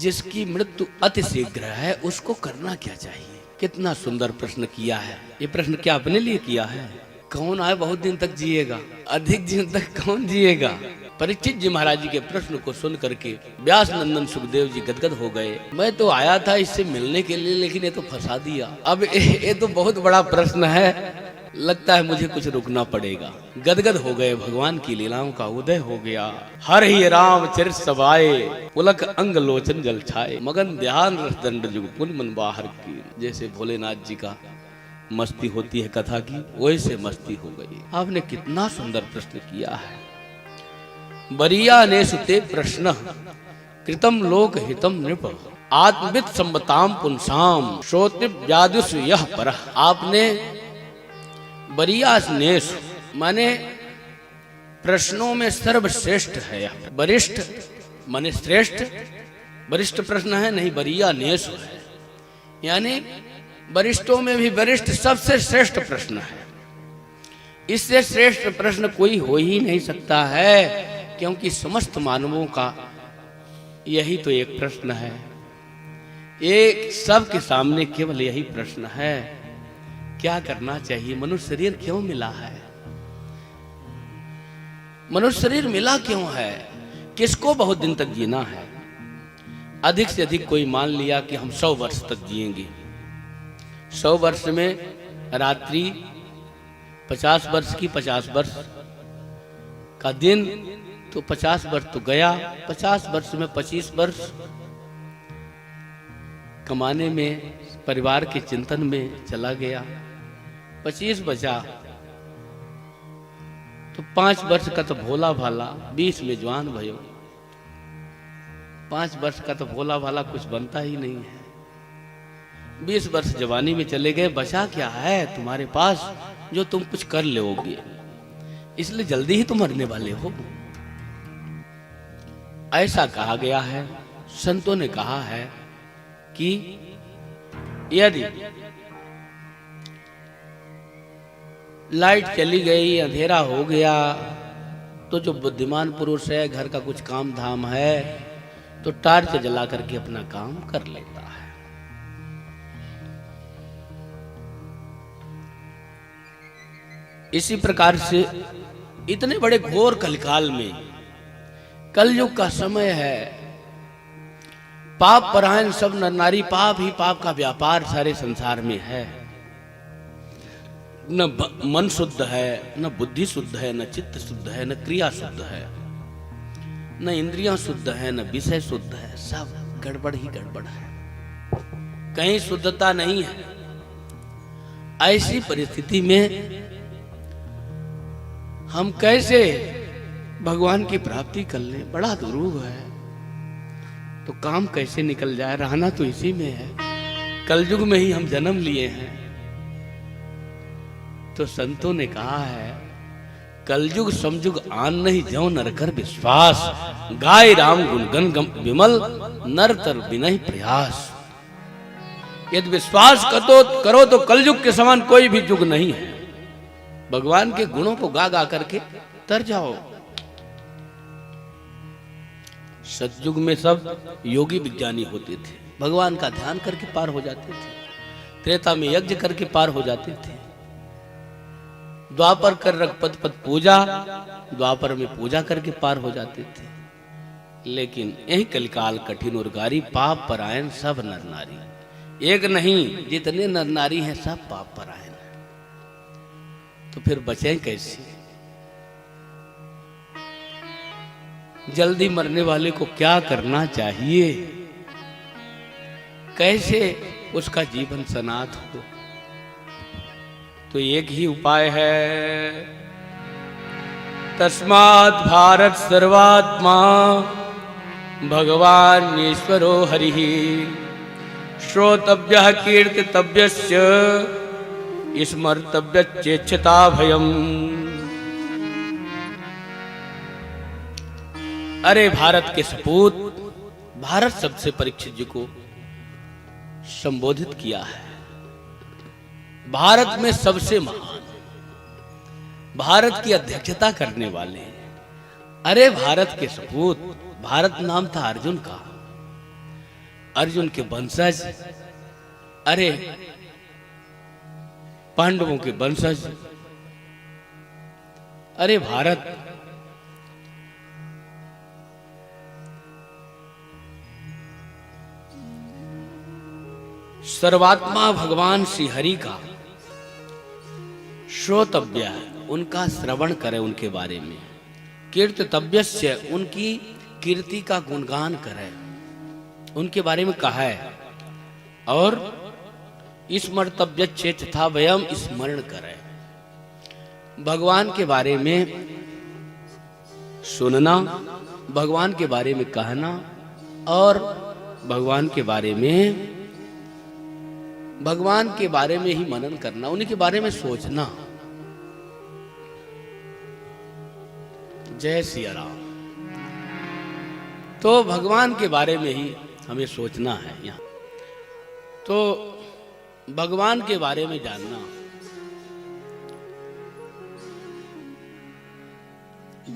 जिसकी मृत्यु अति शीघ्र है उसको करना क्या चाहिए? कितना सुंदर प्रश्न किया है। ये प्रश्न क्या अपने लिए किया है? कौन आए बहुत दिन तक जिएगा, अधिक दिन तक कौन जिएगा? परीक्षित जी महाराज जी के प्रश्न को सुन करके व्यास नंदन सुखदेव जी गदगद हो गए। मैं तो आया था इससे मिलने के लिए, लेकिन ये तो फंसा दिया। अब ये तो बहुत बड़ा प्रश्न है, लगता है मुझे कुछ रुकना पड़ेगा। गदगद हो गए, भगवान की लीलाओं का उदय हो गया। हर ही राम चरित सबाए, पुलक अंग लोचन जल छाए, मगन ध्यान रस दंड जुग पुन मन बाहर की। जैसे भोलेनाथ जी का मस्ती होती है कथा की, वैसे मस्ती हो गई। आपने कितना सुंदर प्रश्न किया है। बरिया ने सुते प्रश्न कृतम लोक हितम नृप, आत्मविद सम्मताम पुंसाम श्रोतिप व्यादुष यह परः। आपने बरिया नेश माने प्रश्नों में सर्वश्रेष्ठ है, वरिष्ठ माने श्रेष्ठ, वरिष्ठ प्रश्न है नहीं, बरिया नेश है, यानी वरिष्ठों में भी वरिष्ठ, सबसे श्रेष्ठ प्रश्न है। इससे श्रेष्ठ प्रश्न कोई हो ही नहीं सकता है, क्योंकि समस्त मानवों का यही तो एक प्रश्न है। एक सबके सामने केवल यही प्रश्न है, क्या करना चाहिए? मनुष्य शरीर क्यों मिला है? मनुष्य शरीर मिला क्यों है? किसको बहुत दिन तक जीना है? अधिक से अधिक कोई मान लिया कि हम 100 वर्ष तक जिएंगे। 100 वर्ष में रात्रि 50 वर्ष की, 50 वर्ष का दिन, तो 50 वर्ष तो गया। 50 वर्ष में 25 वर्ष कमाने में, परिवार के चिंतन में चला गया। 25 बचा तो 5 वर्ष का तो भोला भाला, 20 में जवान भयो। 5 वर्ष का तो भोला भाला कुछ बनता ही नहीं है। 20 वर्ष जवानी में चले गए, बचा क्या है तुम्हारे पास जो तुम कुछ कर लोगे? इसलिए जल्दी ही तुम मरने वाले हो, ऐसा कहा गया है। संतों ने कहा है कि यदि लाइट चली गई, अंधेरा हो गया, तो जो बुद्धिमान पुरुष है, घर का कुछ काम धाम है, तो टार्च जला करके अपना काम कर लेता है। इसी प्रकार से इतने बड़े घोर कलिकाल में, कलयुग का समय है, पाप परायण सब नर नारी, पाप ही पाप का व्यापार सारे संसार में है। न मन शुद्ध है, न बुद्धि शुद्ध है, न चित्त शुद्ध है, न क्रिया शुद्ध है, न इंद्रियां शुद्ध है, न विषय शुद्ध है। सब गड़बड़ ही गड़बड़ है, कहीं शुद्धता नहीं है। ऐसी परिस्थिति में हम कैसे भगवान की प्राप्ति कर लें? बड़ा दुरूह है। तो काम कैसे निकल जाए? रहना तो इसी में है, कलयुग में ही हम जन्म लिए हैं। तो संतों ने कहा है, कलयुग समयुग आन नहीं ज्यों नर कर विश्वास, गाय राम गुण गण विमल नर तर बिनहि प्रयास। यदि विश्वास करो तो कलयुग के समान कोई भी युग नहीं है। भगवान के गुणों को गा गा करके तर जाओ। सतयुग में सब योगी विज्ञानी होते थे, भगवान का ध्यान करके पार हो जाते थे। त्रेता में यज्ञ करके पार हो जाते थे। द्वापर कर रख पद पद पूजा, द्वापर में पूजा करके पार हो जाते थे। लेकिन यही कलिकाल कठिन और गारी, पाप परायण सब नर नारी। एक नहीं, जितने नर नारी हैं सब पाप परायण हैं। तो फिर बचें कैसे? जल्दी मरने वाले को क्या करना चाहिए? कैसे उसका जीवन सनाथ हो? तो एक ही उपाय है, तस्मात् भारत सर्वात्मा भगवान ईश्वरो हरिः, श्रोतव्यः कीर्तितव्यस्य स्मर्तव्यच्चेच्छता भयम्। अरे भारत के सपूत, भारत शब्द से परीक्षित जी को संबोधित किया है। भारत में सबसे महान, भारत की अध्यक्षता करने वाले, अरे भारत के सपूत। भारत नाम था अर्जुन का, अर्जुन के वंशज, अरे पांडवों के वंशज, अरे भारत, सर्वात्मा भगवान श्री हरि का श्रोतव्य है, उनका श्रवण करें, उनके बारे में कीर्तव्यस्य, उनकी कीर्ति का गुणगान करें, उनके बारे में कहा है। और स्मर्तव्य चेत था वयम, स्मरण करें, भगवान के बारे में सुनना, भगवान के बारे में कहना और भगवान के बारे में ही मनन करना, उन्हीं के बारे में सोचना। जय सिया राम। तो भगवान के बारे में ही हमें सोचना है यहाँ। तो भगवान के बारे में जानना,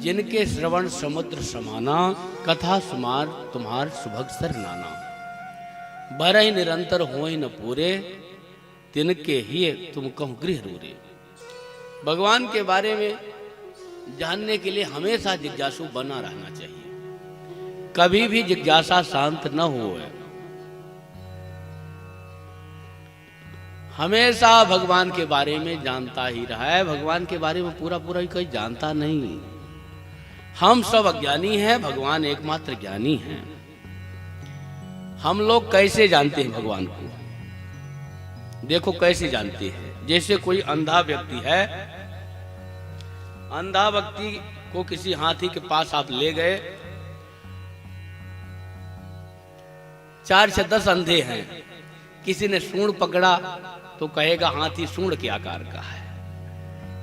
जिनके श्रवण समुद्र समाना, कथा सुमार तुम्हार सुभग सर नाना, बरहि निरंतर होई न पूरे, तिनके ही तुम कहूँ गृह रूरे। भगवान के बारे में जानने के लिए हमेशा जिज्ञासु बना रहना चाहिए, कभी भी जिज्ञासा शांत न हो। हमेशा भगवान के बारे में जानता ही रहा है, भगवान के बारे में पूरा पूरा ही कोई जानता नहीं। हम सब अज्ञानी हैं, भगवान एकमात्र ज्ञानी हैं। हम लोग कैसे जानते हैं भगवान को? देखो कैसे जानते हैं। जैसे कोई अंधा व्यक्ति है, अंधा व्यक्ति को किसी हाथी के पास आप ले गए, 4 से 10 अंधे हैं, किसी ने सूंड पकड़ा तो कहेगा हाथी सूंड के आकार का है,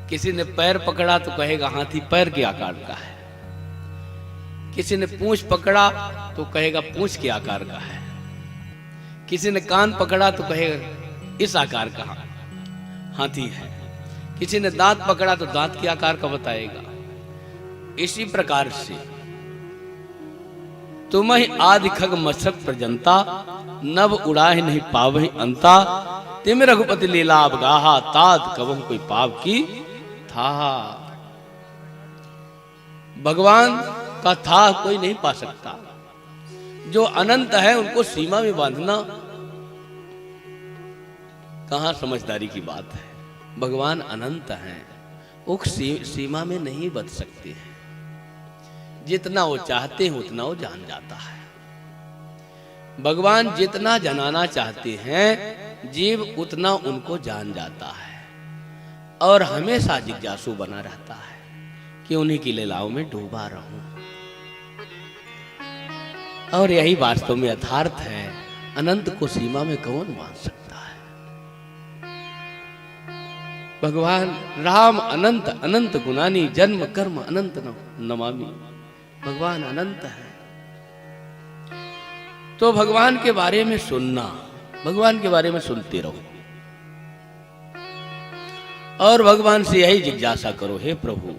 किसी ने पैर पकड़ा तो कहेगा हाथी पैर के आकार का है, किसी ने पूंछ पकड़ा तो कहेगा पूंछ के आकार का है, किसी ने कान पकड़ा तो कहेगा इस आकार का हाथी है, किसी ने दांत पकड़ा तो दांत के आकार का बताएगा। इसी प्रकार से तुम ही आदि खग मत्सक प्रजंता, नभ उड़ाहे नहीं पावहि अंता, तिम रघुपति लीला अवगाहा, तात कवम कोई पाप की था। भगवान का था कोई नहीं पा सकता। जो अनंत है उनको सीमा में बांधना कहां समझदारी की बात है। भगवान अनंत हैं, वो सीमा में नहीं बच सकते हैं। जितना वो चाहते हैं उतना वो जान जाता है। भगवान जितना जनाना चाहते हैं जीव उतना उनको जान जाता है और हमेशा जिज्ञासु बना रहता है कि उन्हीं की लीलाओं में डूबा रहूं। और यही वास्तव में यथार्थ है। अनंत को सीमा में कौन मान सकता है? भगवान राम अनंत अनंत गुणानी, जन्म कर्म अनंत नमामि। भगवान अनंत है। तो भगवान के बारे में सुनना, भगवान के बारे में सुनते रहो और भगवान से यही जिज्ञासा करो, हे प्रभु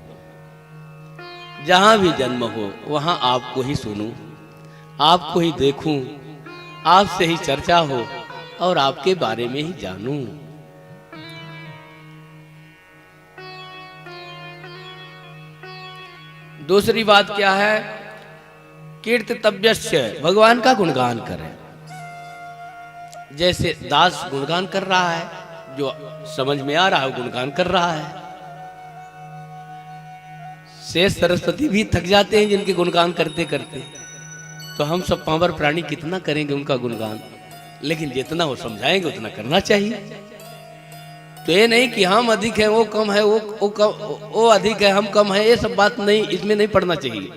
जहां भी जन्म हो वहां आपको ही सुनूं, आपको ही देखूं, आपसे ही चर्चा हो और आपके बारे में ही जानूं। दूसरी बात क्या है? कीर्तव्यस्य, भगवान का गुणगान करें। जैसे दास गुणगान कर रहा है, जो समझ में आ रहा है गुणगान कर रहा है। शेष सरस्वती भी थक जाते हैं जिनके गुणगान करते करते। तो हम सब पावर प्राणी कितना करेंगे उनका गुणगान, लेकिन जितना वो समझाएंगे उतना करना चाहिए। तो ये नहीं कि हम अधिक है वो कम है, वो अधिक है हम कम है, ये सब बात नहीं, इसमें नहीं पढ़ना चाहिए।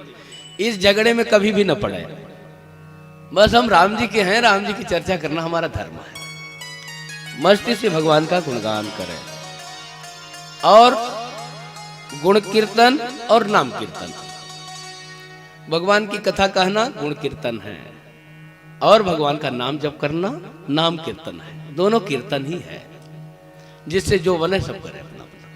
इस झगड़े में कभी भी न पड़े। बस हम राम जी के हैं, राम जी की चर्चा करना हमारा धर्म है। मस्ती से भगवान का गुणगान करें और गुण कीर्तन और नाम कीर्तन। भगवान की कथा कहना गुण कीर्तन है और भगवान का नाम जप करना नाम कीर्तन है। दोनों कीर्तन ही है, जिससे जो बने सब करे अपना अपना।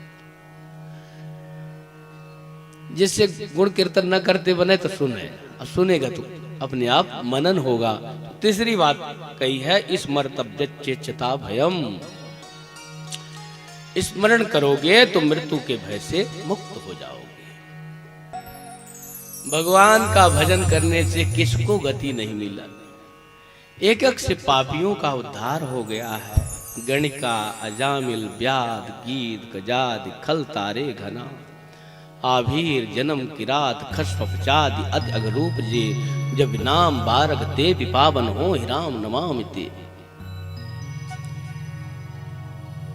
जिससे गुण कीर्तन न करते बने तो सुने, और सुनेगा तो अपने आप मनन होगा। तीसरी बात कही है, स्मर्तव्यच्चेता भयम, स्मरण करोगे तो मृत्यु के भय से मुक्त हो जाओगे। भगवान का भजन करने से किसको गति नहीं मिला। एक एक से पापियों का उद्धार हो गया है। गणिका, अजामिल, व्याध, गीत, गजादि, खल तारे घना, आभीर, जन्म, किरात, खस्वपचादि, अद अगरूप जे, जब नाम बारग ते पावन हो, ही राम नमामिते।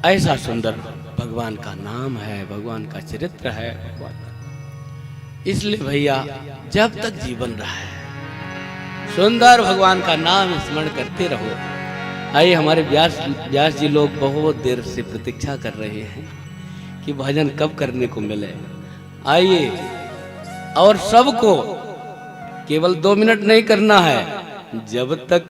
ऐसा सुंदर भगवान का नाम है, भगवान का चरित्र है। इसलिए भैया जब तक जीवन रहा है सुंदर भगवान का नाम स्मरण करते रहो। आइए, हमारे व्यास जी लोग बहुत देर से प्रतीक्षा कर रहे हैं कि भजन कब करने को मिले। आइए, और सबको केवल 2 मिनट नहीं करना है, जब तक